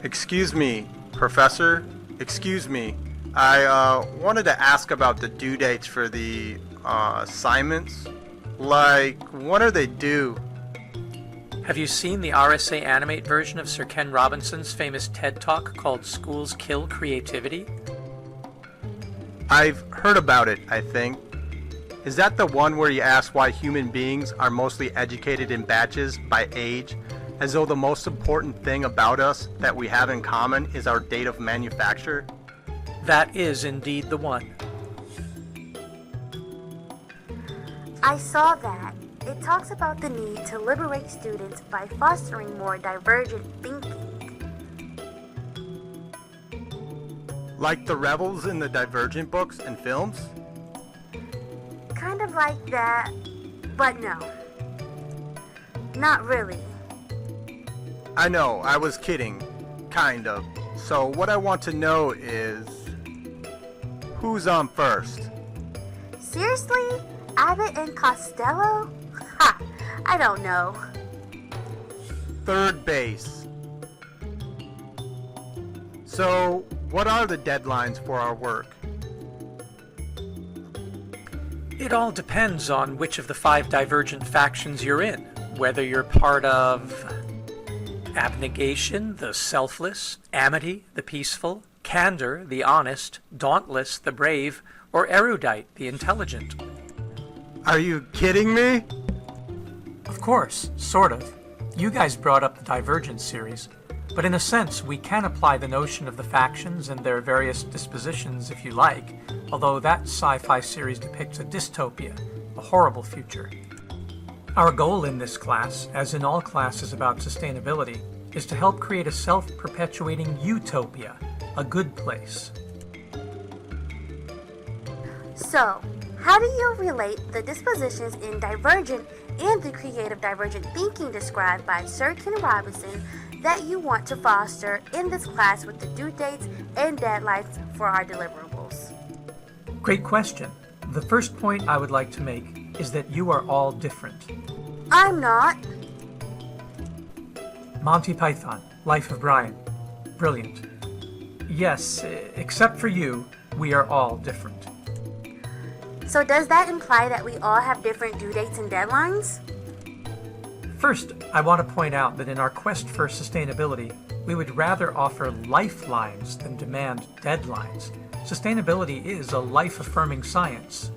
Excuse me, Professor. Excuse me. I wanted to ask about the due dates for the assignments. Like, when are they due? Have you seen the RSA Animate version of Sir Ken Robinson's famous TED Talk called Schools Kill Creativity? I've heard about it, I think. Is that the one where he asks why human beings are mostly educated in batches by age, as though the most important thing about us that we have in common is our date of manufacture? That is indeed the one. I saw that. It talks about the need to liberate students by fostering more divergent thinking. Like the rebels in the Divergent books and films? Kind of like that, but no. Not really. I know, I was kidding. Kind of. So what I want to know is, who's on first? Seriously? Abbott and Costello? Ha! I don't know. Third base. So, what are the deadlines for our work? It all depends on which of the 5 divergent factions you're in, whether you're part of abnegation, the selfless, amity, the peaceful, candor, the honest, dauntless, the brave, or erudite, the intelligent. Are you kidding me? Of course, sort of. You guys brought up the Divergent series, but in a sense we can apply the notion of the factions and their various dispositions if you like, although that sci-fi series depicts a dystopia, a horrible future. Our goal in this class, as in all classes about sustainability, is to help create a self-perpetuating utopia, a good place. So, how do you relate the dispositions in Divergent and the creative divergent thinking described by Sir Ken Robinson that you want to foster in this class with the due dates and deadlines for our deliverables? Great question. The first point I would like to make is that you are all different. I'm not. Monty Python, Life of Brian. Brilliant. Yes, except for you, we are all different. So does that imply that we all have different due dates and deadlines? First, I want to point out that in our quest for sustainability, we would rather offer lifelines than demand deadlines. Sustainability is a life-affirming science.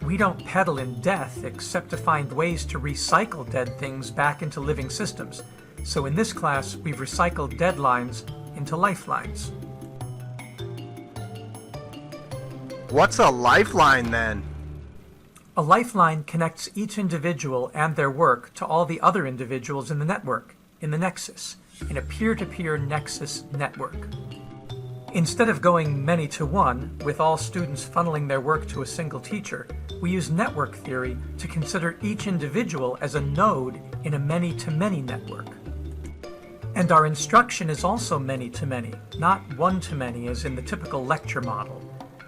We don't peddle in death except to find ways to recycle dead things back into living systems. So in this class, we've recycled deadlines into lifelines. What's a lifeline then? A lifeline connects each individual and their work to all the other individuals in the network, in the nexus, in a peer-to-peer nexus network. Instead of going many-to-one, with all students funneling their work to a single teacher, we use network theory to consider each individual as a node in a many-to-many network. And our instruction is also many-to-many, not one-to-many as in the typical lecture model.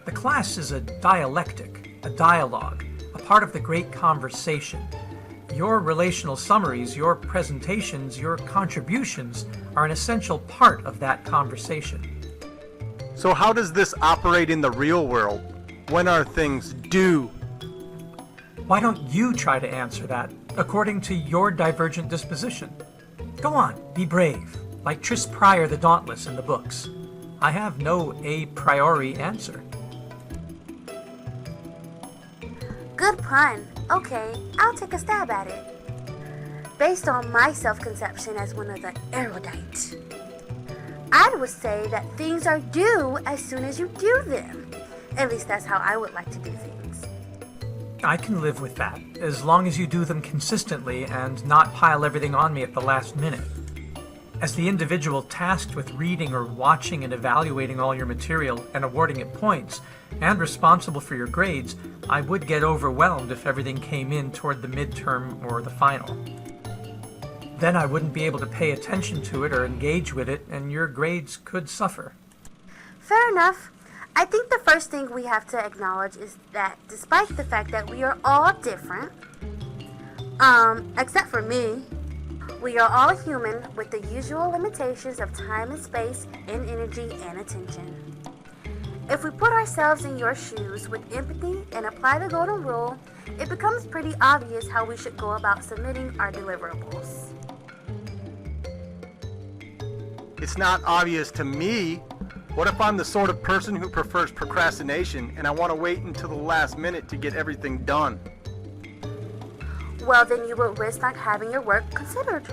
The class is a dialectic, a dialogue, a part of the great conversation. Your relational summaries, your presentations, your contributions are an essential part of that conversation. So how does this operate in the real world? When are things due? Why don't you try to answer that according to your divergent disposition? Go on, be brave, like Tris Pryor the Dauntless in the books. I have no a priori answer. Good pun. Okay, I'll take a stab at it. Based on my self-conception as one of the erudites, I would say that things are due as soon as you do them. At least that's how I would like to do things. I can live with that, as long as you do them consistently and not pile everything on me at the last minute. As the individual tasked with reading or watching and evaluating all your material and awarding it points, and responsible for your grades, I would get overwhelmed if everything came in toward the midterm or the final. Then I wouldn't be able to pay attention to it or engage with it, and your grades could suffer. Fair enough. I think the first thing we have to acknowledge is that despite the fact that we are all different, except for me, We are all human with the usual limitations of time and space and energy and attention. If we put ourselves in your shoes with empathy and apply the golden rule, it becomes pretty obvious how we should go about submitting our deliverables. It's not obvious to me. What if I'm the sort of person who prefers procrastination and I want to wait until the last minute to get everything done? Well, then you would risk not having your work considered.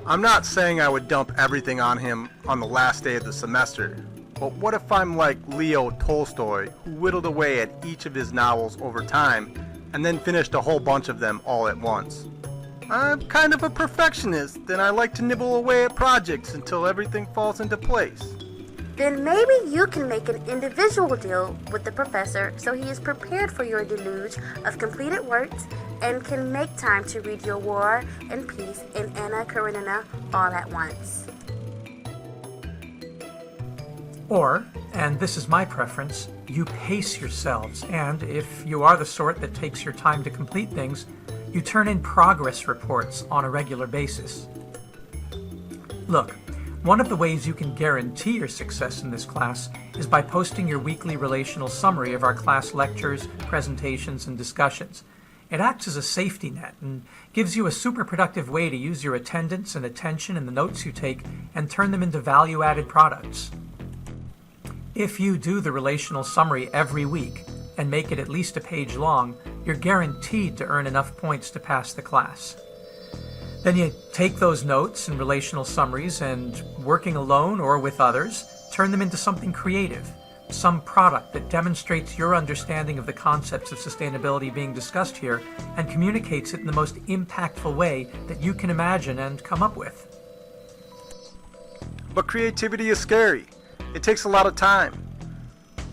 I'm not saying I would dump everything on him on the last day of the semester. But what if I'm like Leo Tolstoy, who whittled away at each of his novels over time and then finished a whole bunch of them all at once? I'm kind of a perfectionist, and I like to nibble away at projects until everything falls into place. Then maybe you can make an individual deal with the professor so he is prepared for your deluge of completed works and can make time to read your War and Peace and Anna Karenina all at once. Or, and this is my preference, you pace yourselves, and if you are the sort that takes your time to complete things, you turn in progress reports on a regular basis. Look, one of the ways you can guarantee your success in this class is by posting your weekly relational summary of our class lectures, presentations, and discussions. It acts as a safety net and gives you a super productive way to use your attendance and attention in the notes you take and turn them into value-added products. If you do the relational summary every week and make it at least a page long, you're guaranteed to earn enough points to pass the class. Then you take those notes and relational summaries and, working alone or with others, turn them into something creative, some product that demonstrates your understanding of the concepts of sustainability being discussed here and communicates it in the most impactful way that you can imagine and come up with. But creativity is scary. It takes a lot of time,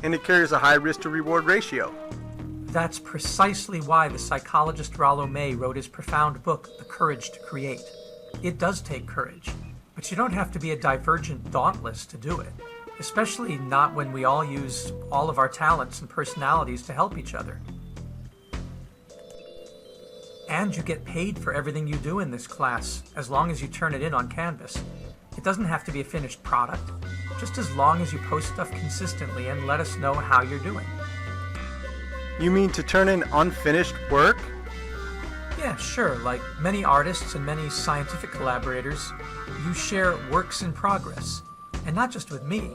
and it carries a high risk to reward ratio. That's precisely why the psychologist Rollo May wrote his profound book, The Courage to Create. It does take courage, but you don't have to be a Divergent dauntless to do it, especially not when we all use all of our talents and personalities to help each other. And you get paid for everything you do in this class, as long as you turn it in on Canvas. It doesn't have to be a finished product, just as long as you post stuff consistently and let us know how you're doing. You mean to turn in unfinished work? Yeah, sure. Like many artists and many scientific collaborators, you share works in progress. And not just with me.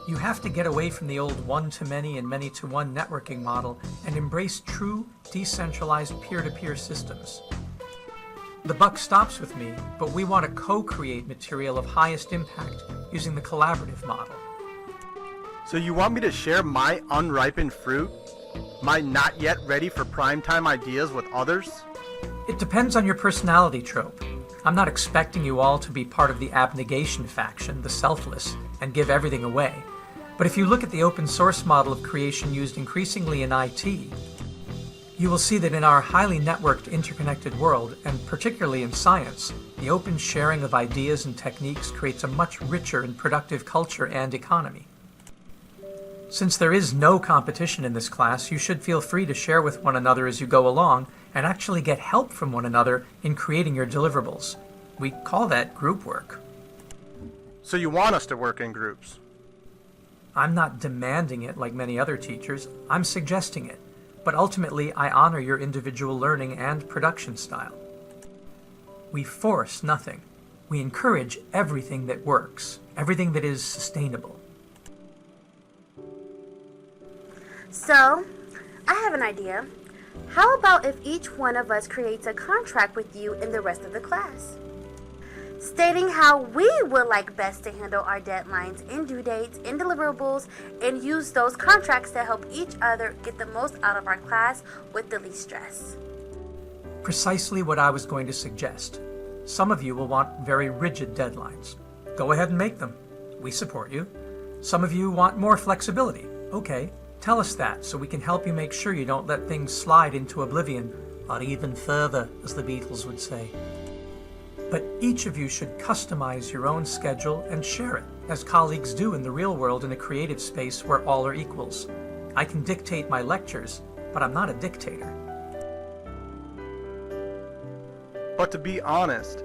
You have to get away from the old one-to-many and many-to-one networking model and embrace true, decentralized peer-to-peer systems. The buck stops with me, but we want to co-create material of highest impact using the collaborative model. So you want me to share my unripened fruit? My not yet ready for primetime ideas with others? It depends on your personality trope. I'm not expecting you all to be part of the abnegation faction, the selfless, and give everything away. But if you look at the open source model of creation used increasingly in IT, you will see that in our highly networked, interconnected world, and particularly in science, the open sharing of ideas and techniques creates a much richer and productive culture and economy. Since there is no competition in this class, you should feel free to share with one another as you go along and actually get help from one another in creating your deliverables. We call that group work. So you want us to work in groups? I'm not demanding it like many other teachers. I'm suggesting it. But ultimately, I honor your individual learning and production style. We force nothing. We encourage everything that works, everything that is sustainable. So, I have an idea. How about if each one of us creates a contract with you and the rest of the class? Stating how we would like best to handle our deadlines and due dates and deliverables and use those contracts to help each other get the most out of our class with the least stress. Precisely what I was going to suggest. Some of you will want very rigid deadlines. Go ahead and make them. We support you. Some of you want more flexibility. Okay. Tell us that so we can help you make sure you don't let things slide into oblivion, or even further, as the Beatles would say. But each of you should customize your own schedule and share it, as colleagues do in the real world in a creative space where all are equals. I can dictate my lectures, but I'm not a dictator. But to be honest,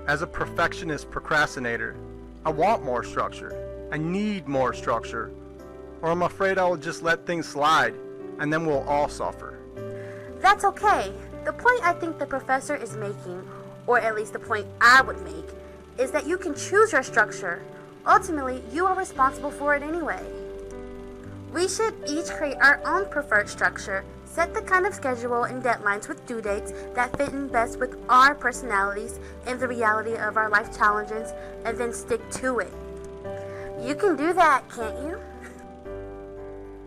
as a perfectionist procrastinator, I want more structure. I need more structure. Or I'm afraid I will just let things slide, and then we'll all suffer. That's okay. The point I think the professor is making, or at least the point I would make, is that you can choose your structure. Ultimately, you are responsible for it anyway. We should each create our own preferred structure, set the kind of schedule and deadlines with due dates that fit in best with our personalities and the reality of our life challenges, and then stick to it. You can do that, can't you?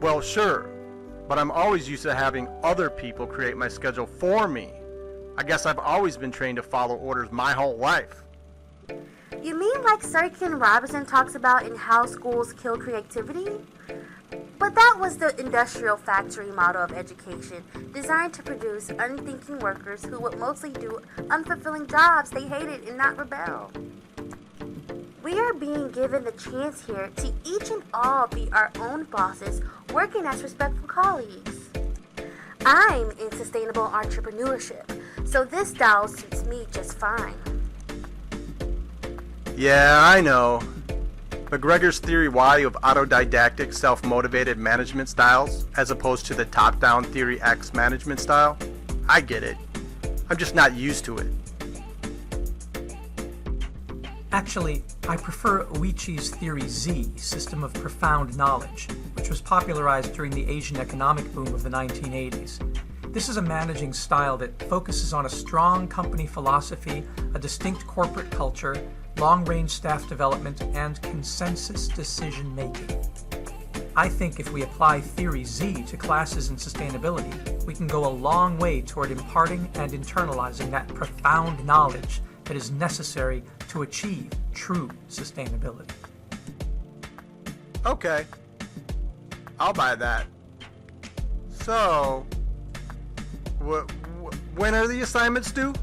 Well, sure, but I'm always used to having other people create my schedule for me. I guess I've always been trained to follow orders my whole life. You mean like Sir Ken Robinson talks about in How Schools Kill Creativity? But that was the industrial factory model of education, designed to produce unthinking workers who would mostly do unfulfilling jobs they hated and not rebel. We are being given the chance here to each and all be our own bosses, working as respectful colleagues. I'm in sustainable entrepreneurship, so this style suits me just fine. Yeah, I know. But Gregor's theory Y of autodidactic, self-motivated management styles, as opposed to the top-down theory X management style, I get it. I'm just not used to it. Actually, I prefer Uichi's theory Z, system of profound knowledge, which was popularized during the Asian economic boom of the 1980s. This is a managing style that focuses on a strong company philosophy, a distinct corporate culture, long-range staff development, and consensus decision-making. I think if we apply Theory Z to classes in sustainability, we can go a long way toward imparting and internalizing that profound knowledge that is necessary to achieve true sustainability. Okay, I'll buy that. So, when are the assignments due?